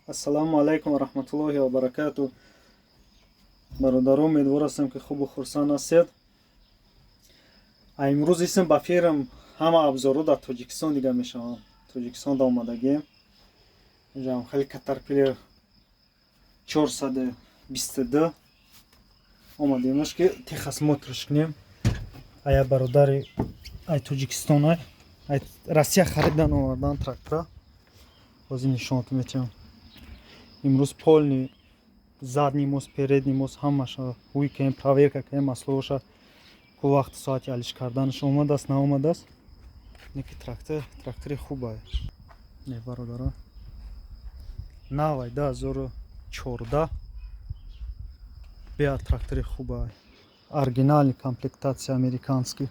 Ассаламу алайкум ва рахматуллохи ва баракату. Бародарон, умедвор ҳастам ки хубу хурсанд ҳастед. Имрӯз исм ба фирм ҳама абзорҳо дар Тоҷикистон дига мешаванд. Тоҷикистон да омадагием. Инҷам хеле Caterpillar 422 омадемаш ки техас смотриш кунем. Ая бародари ай Тоҷикистон ай Россия харидан омадан трактора. Бозин нишонат метавам. Имрӯз полни задний мост, передний мост ҳамаша уикем проверка кардем, маслоҳоша ку вақти соати алиш карданаш омадааст, наомадааст. Неки трактори хубае. Не бародарон. Навай 2014. Беа трактори хубае. Оригинальный комплектация американский.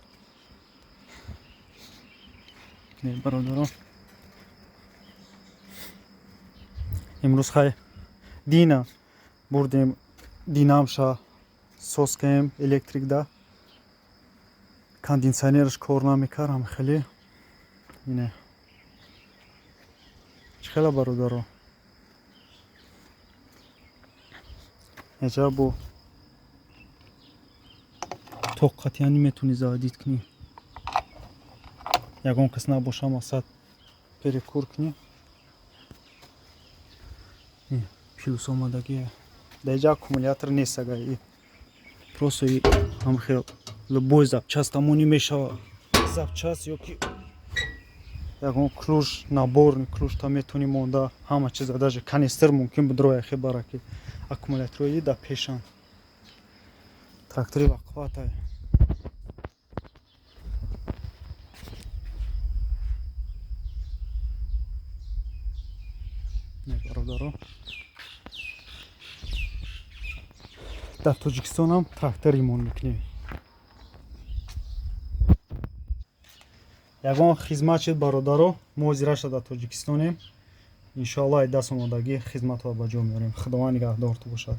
Не бародарон. Имрӯз хай дина бурдем, динамша соскаем электрик да. Кондиционерш кор намекардам хеле. Не. Чхела бародарон. Эҷа бо тоқати ани метуни заводид кунӣ. Ягон кас набоша масад перекур кунӣ. Плюс омадагие. Даҷа аккумулятор нест ага и просто и ҳамхел любой запчаст тамони мешава запчаст ёки ягон клуш наборни клуш там метуни монда ҳама чиза даже канистр мумкин буд роя хе бараки аккумулятори да пешан трактори вақфатай. Не бародарон. Дар Тоҷикистон ҳам трактор ремонт мекунем. Ягон хизмат шуд бародаро, мо ҳозираша дар Тоҷикистонем. Иншоалло ай даст омодагӣ хизматро ба ҷо меорем. Худованд нигаҳдортон бошад.